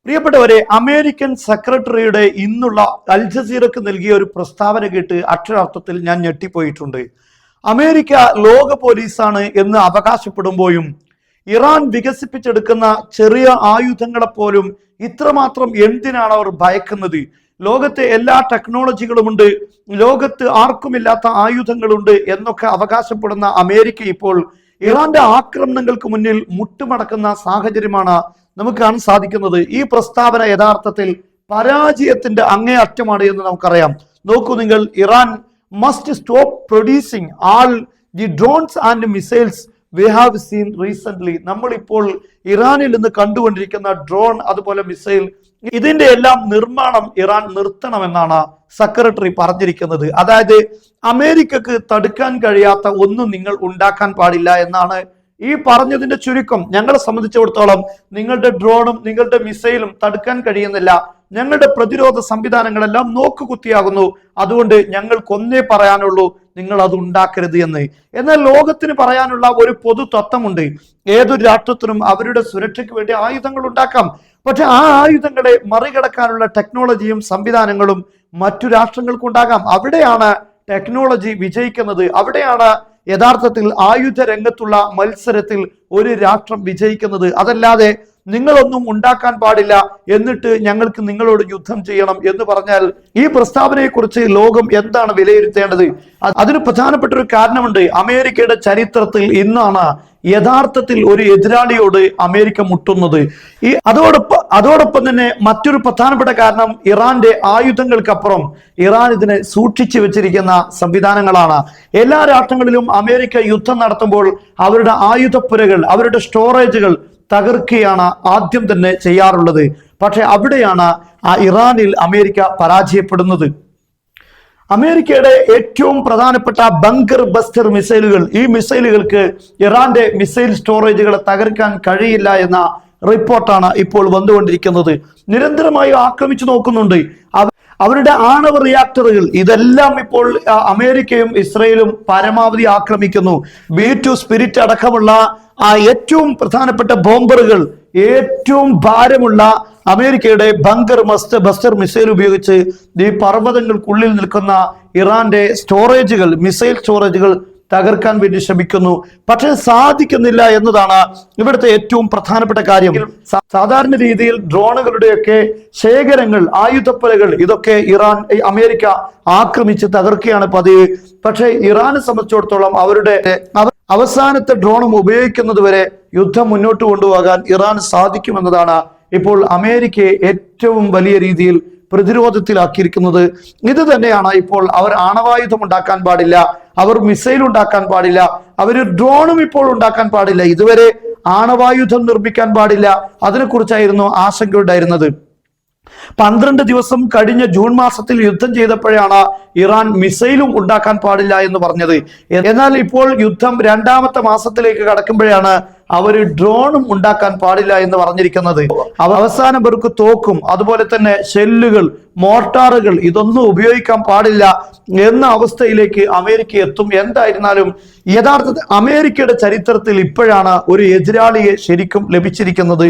പ്രിയപ്പെട്ടവരെ, അമേരിക്കൻ സെക്രട്ടറിയുടെ ഇന്നുള്ള അൽ ജസീറക്ക് നൽകിയ ഒരു പ്രസ്താവന കേട്ട് അക്ഷരാർത്ഥത്തിൽ ഞാൻ ഞെട്ടിപ്പോയിട്ടുണ്ട്. അമേരിക്ക ലോക പോലീസാണ് എന്ന് അവകാശപ്പെടുമ്പോഴും ഇറാൻ വികസിപ്പിച്ചെടുക്കുന്ന ചെറിയ ആയുധങ്ങളെപ്പോലും ഇത്രമാത്രം എന്തിനാണ് അവർ ഭയക്കുന്നത്? ലോകത്തെ എല്ലാ ടെക്നോളജികളുമുണ്ട്, ലോകത്ത് ആർക്കുമില്ലാത്ത ആയുധങ്ങളുണ്ട് എന്നൊക്കെ അവകാശപ്പെടുന്ന അമേരിക്ക ഇപ്പോൾ ഇറാന്റെ ആക്രമണങ്ങൾക്ക് മുന്നിൽ മുട്ടുമടക്കുന്ന സാഹചര്യമാണ് നമുക്ക് കാണാൻ സാധിക്കുന്നത്. ഈ പ്രസ്താവന യഥാർത്ഥത്തിൽ പരാജയത്തിന്റെ അങ്ങേയറ്റമാണ് എന്ന് നമുക്കറിയാം. നോക്കൂ നിങ്ങൾ, Iran must stop producing all the drones and missiles we have seen recent. നമ്മളിപ്പോൾ ഇറാനിൽ നിന്ന് കണ്ടുകൊണ്ടിരിക്കുന്ന ഡ്രോൺ അതുപോലെ മിസൈൽ, ഇതിന്റെ എല്ലാം നിർമ്മാണം ഇറാൻ നിർത്തണമെന്നാണ് സെക്രട്ടറി പറഞ്ഞിരിക്കുന്നത്. അതായത് അമേരിക്കക്ക് തടുക്കാൻ കഴിയാത്ത ഒന്നും നിങ്ങൾ ഉണ്ടാക്കാൻ പാടില്ല എന്നാണ് ഈ പറഞ്ഞതിന്റെ ചുരുക്കം. ഞങ്ങളെ സംബന്ധിച്ചിടത്തോളം നിങ്ങളുടെ ഡ്രോണും നിങ്ങളുടെ മിസൈലും തടുക്കാൻ കഴിയുന്നില്ല, ഞങ്ങളുടെ പ്രതിരോധ സംവിധാനങ്ങളെല്ലാം നോക്കുകുത്തിയാകുന്നു, അതുകൊണ്ട് ഞങ്ങൾക്കൊന്നേ പറയാനുള്ളൂ, നിങ്ങൾ അത് ഉണ്ടാക്കരുത് എന്ന്. എന്നാൽ ലോകത്തിന് പറയാനുള്ള ഒരു പൊതു തത്വമുണ്ട്. ഏതൊരു രാഷ്ട്രത്തിനും അവരുടെ സുരക്ഷയ്ക്ക് വേണ്ടി ആയുധങ്ങൾ ഉണ്ടാക്കാം, പക്ഷെ ആ ആയുധങ്ങളെ മറികടക്കാനുള്ള ടെക്നോളജിയും സംവിധാനങ്ങളും മറ്റു രാഷ്ട്രങ്ങൾക്കുണ്ടാകാം. അവിടെയാണ് ടെക്നോളജി വിജയിക്കുന്നത്, അവിടെയാണ് യഥാർത്ഥത്തിൽ ആയുധ രംഗത്തുള്ള മത്സരത്തിൽ ഒരു രാഷ്ട്രം വിജയിക്കുന്നത്. അതല്ലാതെ നിങ്ങളൊന്നും ഉണ്ടാക്കാൻ പാടില്ല എന്നിട്ട് ഞങ്ങൾക്ക് നിങ്ങളോട് യുദ്ധം ചെയ്യണം എന്ന് പറഞ്ഞാൽ ഈ പ്രസ്താവനയെക്കുറിച്ച് ലോകം എന്താണ് വിലയിരുത്തേണ്ടത്? അതിന് പ്രധാനപ്പെട്ട ഒരു കാരണമുണ്ട്. അമേരിക്കയുടെ ചരിത്രത്തിൽ ഇന്നാണ് യഥാർത്ഥത്തിൽ ഒരു എതിരാളിയോട് അമേരിക്ക മുട്ടുന്നത്. അതോടൊപ്പം തന്നെ മറ്റൊരു പ്രധാനപ്പെട്ട കാരണം ഇറാന്റെ ആയുധങ്ങൾക്കപ്പുറം ഇറാൻ ഇതിനെ സൂക്ഷിച്ചു വെച്ചിരിക്കുന്ന സംവിധാനങ്ങളാണ്. എല്ലാ രാഷ്ട്രങ്ങളിലും അമേരിക്ക യുദ്ധം നടത്തുമ്പോൾ അവരുടെ ആയുധപ്പുരകൾ, അവരുടെ സ്റ്റോറേജുകൾ തകർക്കുകയാണ് ആദ്യം തന്നെ ചെയ്യാറുള്ളത്. പക്ഷെ അവിടെയാണ് ഇറാനിൽ അമേരിക്ക പരാജയപ്പെടുന്നത്. അമേരിക്കയുടെ ഏറ്റവും പ്രധാനപ്പെട്ട ബങ്കർ ബസ്റ്റർ മിസൈലുകൾ, ഈ മിസൈലുകൾക്ക് ഇറാന്റെ മിസൈൽ സ്റ്റോറേജുകളെ തകർക്കാൻ കഴിയില്ല എന്ന റിപ്പോർട്ടാണ് ഇപ്പോൾ വന്നുകൊണ്ടിരിക്കുന്നത്. നിരന്തരമായി ആക്രമിച്ചു നോക്കുന്നുണ്ട് അവരുടെ ആണവ റിയാക്ടറുകൾ. ഇതെല്ലാം ഇപ്പോൾ അമേരിക്കയും ഇസ്രയേലും പരമാവധി ആക്രമിക്കുന്നു. B2 സ്പിരിറ്റ് അടക്കമുള്ള ഏറ്റവും പ്രധാനപ്പെട്ട ബോംബറുകൾ, ഏറ്റവും ഭാരമുള്ള അമേരിക്കയുടെ ബങ്കർ ബസ്റ്റർ മിസൈൽ ഉപയോഗിച്ച് ഈ പർവ്വതങ്ങൾക്കുള്ളിൽ നിൽക്കുന്ന ഇറാന്റെ സ്റ്റോറേജുകൾ, മിസൈൽ സ്റ്റോറേജുകൾ തകർക്കാൻ വേണ്ടി ശ്രമിക്കുന്നു. പക്ഷെ സാധിക്കുന്നില്ല എന്നതാണ് ഇവിടുത്തെ ഏറ്റവും പ്രധാനപ്പെട്ട കാര്യം. സാധാരണ രീതിയിൽ ഡ്രോണുകളുടെയൊക്കെ ശേഖരങ്ങൾ, ആയുധപ്പുരകൾ, ഇതൊക്കെ അമേരിക്ക ആക്രമിച്ച് തകർക്കുകയാണ് പതിവ്. പക്ഷെ ഇറാനെ സംബന്ധിച്ചിടത്തോളം അവരുടെ അവസാനത്തെ ഡ്രോണും ഉപയോഗിക്കുന്നത് വരെ യുദ്ധം മുന്നോട്ട് കൊണ്ടുപോകാൻ ഇറാൻ സാധിക്കുമെന്നതാണ് ഇപ്പോൾ അമേരിക്കയെ ഏറ്റവും വലിയ രീതിയിൽ പ്രതിരോധത്തിലാക്കിയിരിക്കുന്നത്. ഇത് തന്നെയാണ് ഇപ്പോൾ അവർ ആണവായുധം ഉണ്ടാക്കാൻ പാടില്ല, അവർ മിസൈൽ ഉണ്ടാക്കാൻ പാടില്ല, അവർ ഡ്രോണും ഇപ്പോൾ ഉണ്ടാക്കാൻ പാടില്ല, ഇതുവരെ ആണവായുധം നിർമ്മിക്കാൻ പാടില്ല, അതിനെക്കുറിച്ചായിരുന്നു ആശങ്കയുണ്ടായിരുന്നത്. 12 ദിവസം കഴിഞ്ഞ ജൂൺ മാസത്തിൽ യുദ്ധം ചെയ്തപ്പോഴാണ് ഇറാൻ മിസൈലും ഉണ്ടാക്കാൻ പാടില്ല എന്ന് പറഞ്ഞത്. എന്നാൽ ഇപ്പോൾ യുദ്ധം 2ാമത്തെ മാസത്തിലേക്ക് കടക്കുമ്പോഴാണ് അവർ ഡ്രോണും ഉണ്ടാക്കാൻ പാടില്ല എന്ന് പറഞ്ഞിരിക്കുന്നത്. അവസാനം പേർക്ക് തോക്കും അതുപോലെ തന്നെ ഷെല്ലുകൾ, മോർട്ടാറുകൾ, ഇതൊന്നും ഉപയോഗിക്കാൻ പാടില്ല എന്ന അവസ്ഥയിലേക്ക് അമേരിക്ക എത്തും. എന്തായിരുന്നാലും യഥാർത്ഥത്തിൽ അമേരിക്കയുടെ ചരിത്രത്തിൽ ഇപ്പോഴാണ് ഒരു എതിരാളിയെ ശരിക്കും ലഭിച്ചിരിക്കുന്നത്.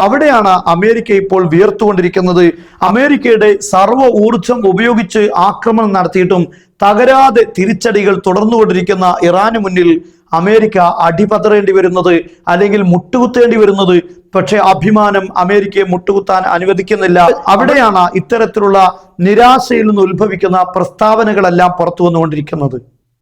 അവിടെയാണ് അമേരിക്ക ഇപ്പോൾ വിയർത്തുകൊണ്ടിരിക്കുന്നത്. അമേരിക്കയുടെ സർവ്വ ഊർജം ഉപയോഗിച്ച് ആക്രമണം നടത്തിയിട്ടും തകരാതെ തിരിച്ചടികൾ തുടർന്നുകൊണ്ടിരിക്കുന്ന ഇറാന് മുന്നിൽ അമേരിക്ക അടിപതറേണ്ടി വരുന്നത്, അല്ലെങ്കിൽ മുട്ടുകുത്തേണ്ടി വരുന്നത്. പക്ഷെ അഭിമാനം അമേരിക്കയെ മുട്ടുകുത്താൻ അനുവദിക്കുന്നില്ല. അവിടെയാണ് ഇത്തരത്തിലുള്ള നിരാശയിൽ നിന്ന് ഉത്ഭവിക്കുന്ന പ്രസ്താവനകളെല്ലാം പുറത്തു വന്നുകൊണ്ടിരിക്കുന്നത്.